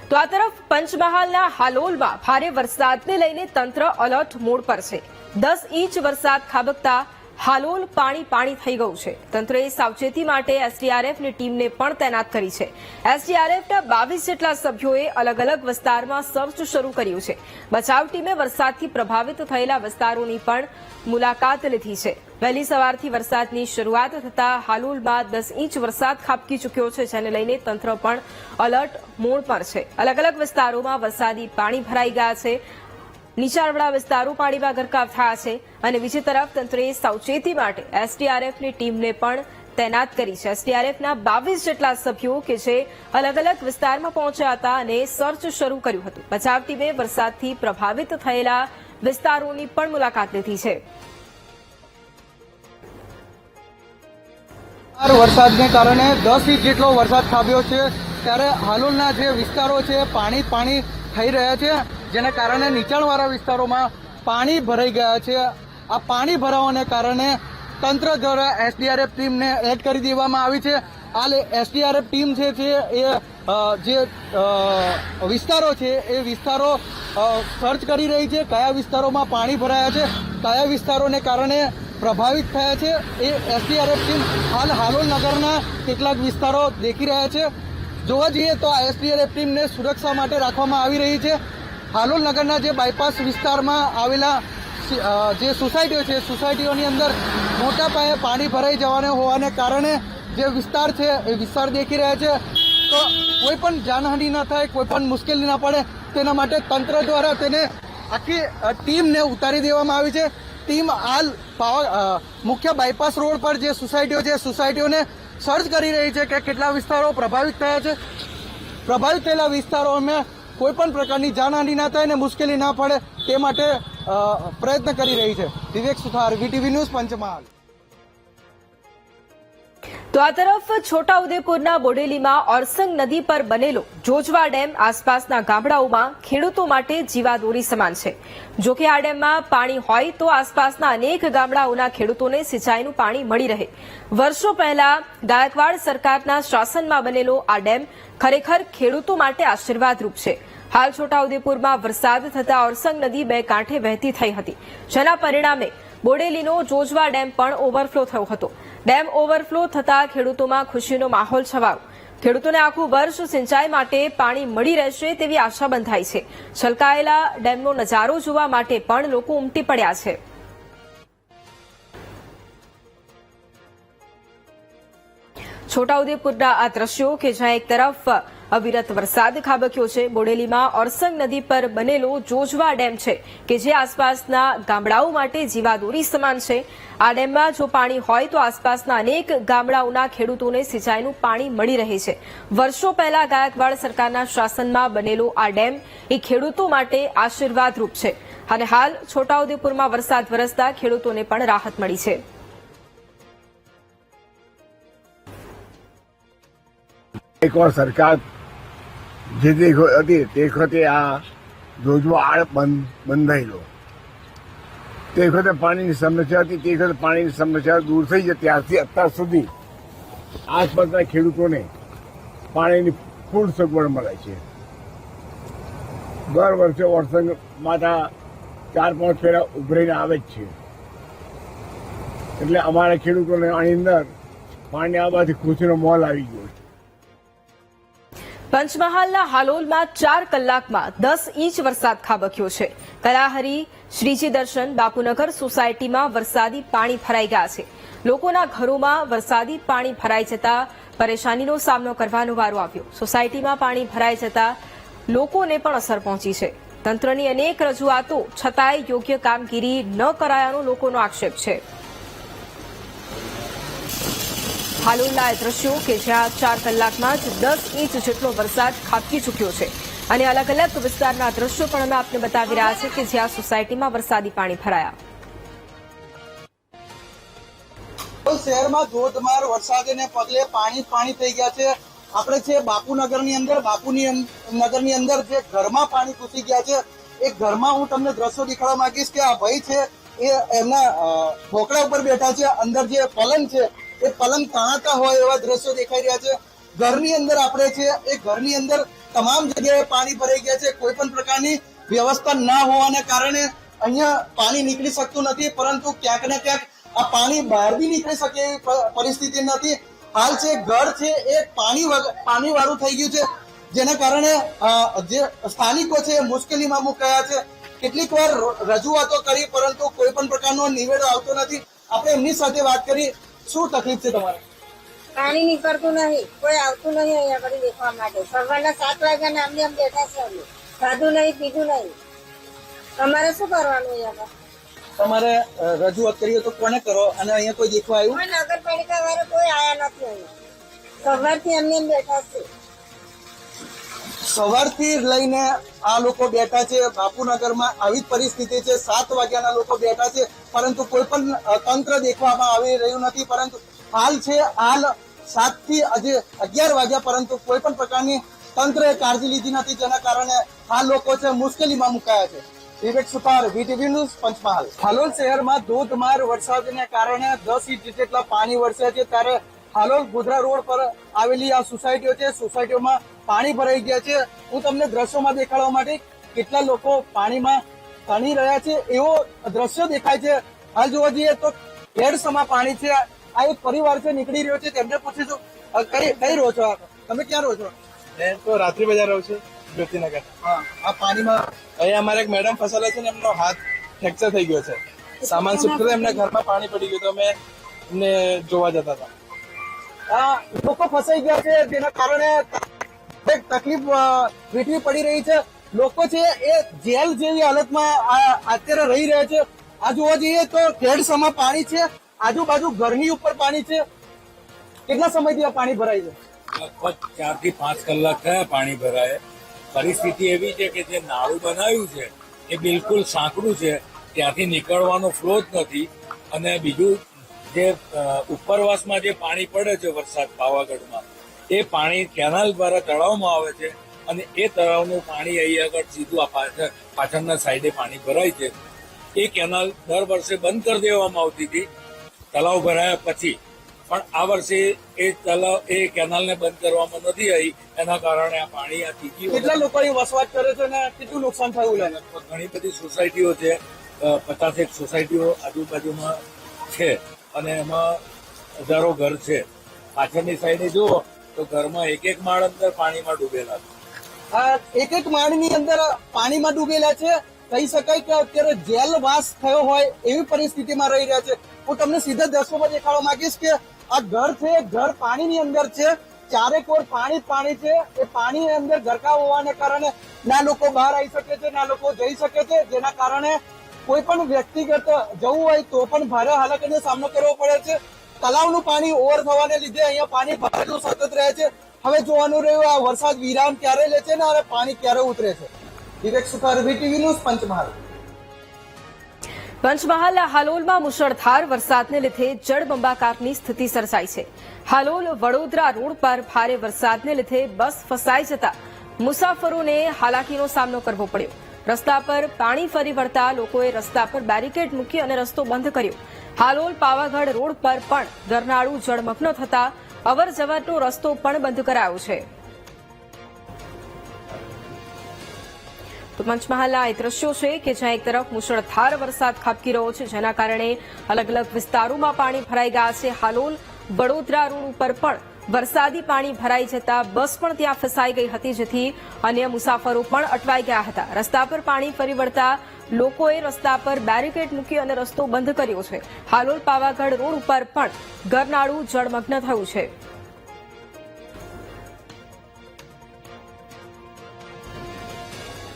તો આ તરફ પંચમહાલના હાલોલમાં ભારે વરસાદને લઈને તંત્ર એલર્ટ મોડ પર છે। 10 ઇંચ વરસાદ ખાબકતા હાલોલ પાણી થઈ ગયું છે। તંત્રએ સાવચેતી માટે એસડીઆરએફની ટીમને પણ તૈનાત કરી છે। એસડીઆરએફના 22 જેટલા સભ્યોએ અલગ અલગ વિસ્તારમાં સર્ચ શરૂ કર્યું છે। બચાવ ટીમે વરસાદથી પ્રભાવિત થયેલા વિસ્તારોની પણ મુલાકાત લીધી છે। વહેલી સવારથી વરસાદની શરૂઆત થતા હાલોલમાં 10 ઇંચ વરસાદ ખાબકી ચૂક્યો છે, જેને લઈને તંત્ર પણ એલર્ટ મોડ પર છે। અલગ અલગ વિસ્તારોમાં વરસાદી પાણી ભરાઈ ગયા છે। નીચાણવાળા વિસ્તારો પાણીમાં ગરકાવ થયા છે અને બીજી તરફ તંત્રએ સાવચેતી માટે એસડીઆરએફની ટીમને પણ તૈનાત કરી છે। એસડીઆરએફના 22 જેટલા સભ્યો કે જે અલગ અલગ વિસ્તારમાં પહોંચ્યા હતા અને સર્ચ શરૂ કર્યું હતું। બચાવ ટીમે વરસાદથી પ્રભાવિત થયેલા વિસ્તારોની પણ મુલાકાત લીધી છે। વરસાદને કારણે 10 ઇંચ જેટલો વરસાદ ખાબક્યો છે, ત્યારે હાલોલના જે વિસ્તારો છે પાણી થઈ રહ્યા છે, જેના કારણે નીચાણવાળા વિસ્તારોમાં પાણી ભરાઈ ગયા છે। આ પાણી ભરાવાને કારણે તંત્ર દ્વારા એસડીઆરએફ ટીમને એડ કરી દેવામાં આવી છે। હાલ એસડીઆરએફ ટીમ છે જે વિસ્તારો છે એ વિસ્તારો સર્ચ કરી રહી છે, કયા વિસ્તારોમાં પાણી ભરાયા છે, કયા વિસ્તારોને કારણે પ્રભાવિત થયા છે। એ એસડીઆરએફ ટીમ હાલ હાલોલ નગરના કેટલાક વિસ્તારો દેખી રહ્યા છે। જોવા જઈએ તો આ એસડીઆરએફ ટીમને સુરક્ષા માટે રાખવામાં આવી રહી છે। હાલોલ નગરના જે બાયપાસ વિસ્તારમાં આવેલા જે સોસાયટીઓ છે, સોસાયટીઓની અંદર મોટા પાયે પાણી ભરાઈ જવાને હોવાને કારણે જે વિસ્તાર છે એ વિસ્તાર દેખી રહ્યા છે। તો કોઈ પણ જાનહાનિ ન થાય, કોઈ પણ મુશ્કેલી ન પડે, તેના માટે તંત્ર દ્વારા તેને આખી ટીમને ઉતારી દેવામાં આવી છે। ટીમ હાલ મુખ્ય બાયપાસ રોડ પર જે સોસાયટીઓ છે, સોસાયટીઓને સર્ચ કરી રહી છે કે કેટલા વિસ્તારો પ્રભાવિત થયા છે। પ્રભાવિત થયેલા વિસ્તારોમાં કોઈ પણ પ્રકારની જાનહાનિ ના થાય અને મુશ્કેલી ના પડે તે માટે પ્રયત્ન કરી રહી છે। વિવેક સુથાર, વીટીવી ન્યૂઝ, પંચમહાલ। તો આ તરફ છોટાઉદેપુરના બોડેલીમાં ઓરસંગ નદી પર બનેલો જોજવા ડેમ આસપાસના ગામડાઓમાં ખેડૂતો માટે જીવાદોરી સમાન છે। જો કે આ ડેમમાં પાણી હોય તો આસપાસના અનેક ગામડાઓના ખેડૂતોને સિંચાઈનું પાણી મળી રહે। વર્ષો પહેલા ગાયકવાડ સરકારના શાસનમાં બનેલો આ ડેમ ખરેખર ખેડૂતો માટે આશીર્વાદરૂપ છે। હાલ છોટાઉદેપુરમાં વરસાદ થતા ઓરસંગ નદી બે કાંઠે વહેતી થઈ હતી, જેના પરિણામે બોડેલીનો જોજવા ડેમ પણ ઓવરફ્લો થયો હતો। ડેમ ઓવરફ્લો થતા ખેડૂતોમાં ખુશીનો માહોલ છવાયો। ખેડૂતોને આખું વર્ષ સિંચાઈ માટે પાણી મળી રહેશે તેવી આશા બંધાઈ છે। છલકાયેલા ડેમનો નજારો જોવા માટે પણ લોકો ઉમટી પડ્યા છે। છોટાઉદેપુરના આ દ્રશ્યો કે જ્યાં એક તરફ અવિરત વરસાદ ખાબક્યો છે। બોડેલીમાં ઓરસંગ નદી પર બનેલો જોજવા ડેમ છે કે જે આસપાસના ગામડાઓ માટે જીવાદોરી સમાન છે। આ ડેમમાં જો પાણી હોય તો આસપાસના અનેક ગામડાઓના ખેડૂતોને સિંચાઈનું પાણી મળી રહે છે। વર્ષો પહેલા ગાયકવાડ સરકારના શાસનમાં બનેલો આ ડેમ એ ખેડૂતો માટે આશીર્વાદરૂપ છે અને હાલ છોટાઉદેપુરમાં વરસાદ વરસતા ખેડૂતોને પણ રાહત મળી છે। એકવાર સરકાર જે હતી તે વખતે આ જોજવા આડ બંધાયેલો, તે વખતે પાણીની સમસ્યા હતી, તે વખતે પાણીની સમસ્યા દૂર થઈ છે। ત્યારથી અત્યાર સુધી આસપાસના ખેડૂતોને પાણીની ફૂલ સગવડ મળે છે। દર વર્ષે ઓરસંગ માતા 4-5 ફેરા ઉભરીને આવે જ છે, એટલે અમારા ખેડૂતોને આની અંદર પાણી આવવાથી ખુશીનો માહોલ આવી ગયો છે। પંચમહાલના હાલોલમાં 4 કલાકમાં 10 ઇંચ વરસાદ ખાબક્યો છે। કલાહરી, શ્રીજી દર્શન, બાપુનગર સોસાયટીમાં વરસાદી પાણી ભરાઈ ગયા છે। લોકોના ઘરોમાં વરસાદી પાણી ભરાઈ જતા પરેશાનીનો સામનો કરવાનો વારો આવ્યો। સોસાયટીમાં પાણી ભરાઈ જતા લોકોને પણ અસર પહોંચી છે। તંત્રની અનેક રજૂઆતો છતાંય યોગ્ય કામગીરી ન કરાયાનો લોકોનો આક્ષેપ છે। હાલોલના દ્રશ્યો કે જ્યાં 4 કલાકમાં જ 10 ઇંચ જેટલો વરસાદ ખાબકી ચૂક્યો છે અને અલગ અલગ વિસ્તારના દ્રશ્યો પણ અમે આપને બતાવી રહ્યા છે કે જ્યાં સોસાયટીમાં વરસાદી પાણી ભરાયા। શહેરમાં ધોધમાર વરસાદને પગલે પાણી થઈ ગયા છે। આપણે છે બાપુનગરની અંદર, બાપુનગરની અંદર જે ઘરમાં પાણી ઘૂસી ગયા છે, એ ઘરમાં હું તમને દ્રશ્યો દેખાડવા માંગીશ કે આ ભાઈ છે એ એમના ઢોકળા ઉપર બેઠા છે। અંદર જે પલંગ છે એ પલંગ તણાતા હોય એવા દ્રશ્યો દેખાઈ રહ્યા છે। ઘરની અંદર આપણે છે એ ઘરની અંદર તમામ જગ્યાએ પાણી ભરાઈ ગયા છે. કોઈ પણ પ્રકારની વ્યવસ્થા ના હોવાને કારણે અહીંયા પાણી નીકળી શકતું નથી, પરંતુ ક્યાંક ને ક્યાંક આ પાણી બહાર બી નીકળી શકે એવી પરિસ્થિતિ નથી. હાલ છે ઘર છે એ પાણી વાળું થઈ ગયું છે, જેના કારણે જે સ્થાનિકો છે એ મુશ્કેલીમાં મુકાયા છે. કેટલીક વાર રજૂઆતો કરી, પરંતુ કોઈ પણ પ્રકારનો નિવેડો આવતો નથી. આપણે એમની સાથે વાત કરી, શું તકલીફ છે તમારે? પાણી નીકળતું નહીં, કોઈ આવતું નહીં અહીંયા આગળ દેખવા માટે. સવારના 7 વાગ્યાના આમ બેઠા છે, અમે ખાધું નહીં પીધું નહીં. તમારે શું કરવાનું અહીંયા આગળ? તમારે રજૂઆત કરીએ તો કોને કરો? અને અહીંયા કોઈ દેખવા આવ્યું? કોઈ નગરપાલિકા વાળા કોઈ આયા નથી અહીંયા. સવારથી અમને બેઠા છે. સવારથી લઈને આ લોકો બેઠા છે. બાપુનગરમાં આવી જ પરિસ્થિતિ છે. 7 વાગ્યાના લોકો બેઠા છે, પરંતુ કોઈ પણ તંત્ર દેખવામાં આવી રહ્યું નથી. પરંતુ હાલ 7 થી આજે 11 વાગ્યા, પરંતુ કોઈ પણ પ્રકારની તંત્રએ કાળજી લીધી નથી, જેના કારણે આ લોકો છે મુશ્કેલીમાં મુકાયા છે. વિવેક સુતાર, વીટીવી ન્યૂઝ, પંચમહાલ. હાલોલ શહેરમાં ધોધમાર વરસાદને કારણે 10 ઇંચ જેટલા પાણી વરસ્યા છે. ત્યારે હાલોલ ગોધરા રોડ પર આવેલી આ સોસાયટીઓ છે, સોસાયટીઓમાં પાણી ભરાઈ ગયા છે. હું તમને દ્રશ્યોમાં દેખાડવા માટે કેટલા લોકો પાણીમાં તણી રહ્યા છે એવો દ્રશ્યો દેખાય છે. હાલ જોવા જઈએ તો કેડસમાં પાણી છે. આ એક પરિવાર છે, નીકળી રહ્યો છે. તેમને પૂછીશું કઈ રહો છો? તમે ક્યાં રહો છો? मैं तो रात्रि बाजार रहूं છું જ્યોતિનગર. હા, આ પાણીમાં અહીંયા અમારે એક મેડમ ફસાયેલા છે ને એમનો હાથ ફ્રેક્ચર થઈ ગયો છે. સામાન શિફ્ટ કરતા એમના ઘરમાં પાણી પડી ગયું તો અમે એમને જોવા જતા હતા. આ લોકો ફસાઈ ગયા છે, જેના કારણે એક તકલીફ વેઠવી પડી રહી છે. લોકો છે એ જેલ જેવી હાલતમાં અત્યારે રહી રહ્યા છે. આ જોવા જઈએ તો કેડસમાં પાણી છે, આજુબાજુ ઘરની ઉપર પાણી છે. કેટલા સમયથી આ પાણી ભરાય છે? લગભગ 4 થી 5 કલાક થયા પાણી ભરાય. પરિસ્થિતિ એવી છે કે જે નાળું બનાવ્યું છે એ બિલકુલ સાંકડું છે, ત્યાંથી નીકળવાનો ફ્લો જ નથી. અને બીજું જે ઉપરવાસમાં જે પાણી પડે છે વરસાદ પાવાગઢમાં, એ પાણી કેનાલ દ્વારા તળાવમાં આવે છે અને એ તળાવનું પાણી અહીં આગળ સીધું આ પાછળના સાઈડે પાણી ભરાય છે. એ કેનાલ દર વર્ષે બંધ કરી દેવામાં આવતી હતી તળાવ ભરાયા પછી, પણ આ વર્ષે એ કેનાલને બંધ કરવામાં નથી આવી. એના કારણે આ પાણી આ ત્રીજી કેટલા લોકો અહીં વસવાટ કરે છે અને કેટલું નુકસાન થયું? લગભગ ઘણી બધી સોસાયટીઓ છે, 50 સોસાયટીઓ આજુબાજુમાં છે અને એમાં હજારો ઘર છે. પાછળની સાઈડે જુઓ તો ઘરમાં એક માળ અંદર પાણીમાં ડૂબેલા છે. આ એક માળની અંદર પાણીમાં ડૂબેલા છે. કહી શકાય કે અત્યારે જેલવાસ થયો હોય એવી પરિસ્થિતિમાં રહી રહ્યા છે. હું તમને સીધા દ્રશ્યોમાં દેખાડવા માંગીશ કે આ ઘર છે, ઘર પાણીની અંદર છે. ચારેકોર પાણી છે. એ પાણીની અંદર ગરકાવ હોવાને કારણે ના લોકો બહાર આવી શકે છે, ના લોકો જઈ શકે છે, જેના કારણે કોઈ પણ વ્યક્તિગત જવું હોય તો પણ ભારે હાલાકીનો સામનો કરવો પડે છે. તળાવનું પાણી ઓવર થવાને લીધે અહીંયા પાણી ભરેલું સતત રહે છે. હવે જોવાનું રહ્યું આ વરસાદ વિરામ ક્યારે લે છે ને અને પાણી ક્યારે ઉતરે છે. વિવેક સુતાર, વીટીવી ન્યૂઝ, પંચમહાલ. પંચમહાલના હાલોલમાં મુશળધાર વરસાદને લીધે જળબંબાકારની સ્થિતિ સર્જાઈ છે. હાલોલ વડોદરા રોડ પર ભારે વરસાદને લીધે બસ ફસાઈ જતા મુસાફરોને હાલાકીનો સામનો કરવો પડ્યો. રસ્તા પર પાણી ફરી વળતા લોકોએ રસ્તા પર બેરિકેડ મૂકી અને રસ્તો બંધ કર્યો. હાલોલ પાવાગઢ રોડ પર પણ ગરનાળું જળમગ્ન થતા અવર જવરનો રસ્તો પણ બંધ કરાયો છે. તો પંચમહાલના એ દ્રશ્યો છે કે જ્યાં એક તરફ મુશળધાર વરસાદ ખાબકી રહ્યો છે, જેના કારણે અલગ અલગ વિસ્તારોમાં પાણી ભરાઈ ગયા છે. હાલોલ વડોદરા રોડ ઉપર પણ વરસાદી પાણી ભરાઈ જતા બસ પણ ત્યાં ફસાઈ ગઈ હતી, જેથી અન્ય મુસાફરો પણ અટવાઈ ગયા હતા. રસ્તા પર પાણી ફરી વળતા લોકોએ રસ્તા પર બેરિકેડ મૂકી અને રસ્તો બંધ કર્યો છે. હાલોલ પાવાગઢ રોડ ઉપર પણ ગરનાળું જળમગ્ન થયું છે.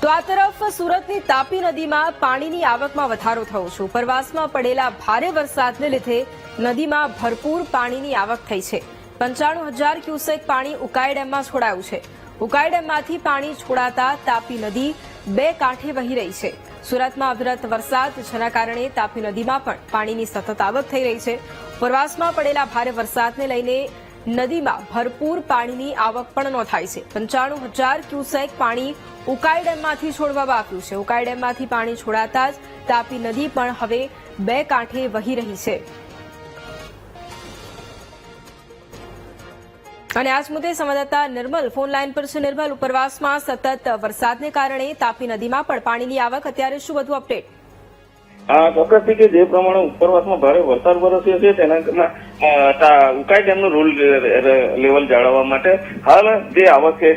તો આ તરફ સુરતની તાપી નદીમાં પાણીની આવકમાં વધારો થયો છે. ઉપરવાસમાં પડેલા ભારે વરસાદને લીધે નદીમાં ભરપૂર પાણીની આવક થઈ છે. 95,000 ક્યુસેક પાણી ઉકાઈ ડેમમાં છોડાયું છે. ઉકાઈ ડેમમાંથી પાણી છોડાતા તાપી નદી 2 કાંઠે વહી રહી છે. સુરતમાં અવિરત વરસાદ, જેના કારણે તાપી નદીમાં પણ પાણીની સતત આવક થઈ રહી છે. ઉપરવાસમાં પડેલા ભારે વરસાદને લઈને નદીમાં ભરપૂર પાણીની આવક પણ નોંધાઈ છે. 95,000 ક્યુસેક પાણી ઉકાઈ ડેમમાંથી છોડવામાં આવ્યું છે. ઉકાઈ ડેમમાંથી પાણી છોડાતા જ તાપી નદી પણ હવે 2 કાંઠે વહી રહી છે. અને આજ મુદ્દે સંવાદદાતા નિર્મલ ફોન લાઈન પર છે. નિર્મલ, ઉપરવાસમાં સતત વરસાદને કારણે તાપી નદીમાં પણ પાણીની આવક, અત્યારે શું વધુ અપડેટ? ચોક્કસથી કે જે પ્રમાણે ઉપરવાસમાં ભારે વરસાદ વરસ્યો છે તેના ઉકાઈ ડેમનું રૂલ લેવલ જાળવવા માટે હાલ જે આવક છે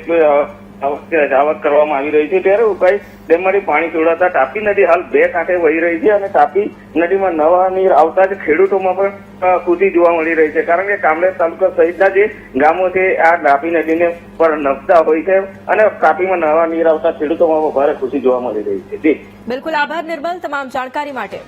આવક કરવામાં આવી રહી છે, ત્યારે ઉકાઈ ડેમમાંથી પાણી છોડાતા તાપી નદી હાલ બે કાંઠે વહી રહી છે અને તાપી નદીમાં નવા નીર આવતા જ ખેડૂતોમાં પણ ખુશી જોવા મળી રહી છે. કારણ કે કામરેજ તાલુકા સહિતના જે ગામો છે આ તાપી નદીને પર નભતા હોય છે અને તાપીમાં નવા નીર આવતા ખેડૂતોમાં ભારે ખુશી જોવા મળી રહી છે. જી બિલકુલ, આભાર નિર્મલ તમામ જાણકારી માટે.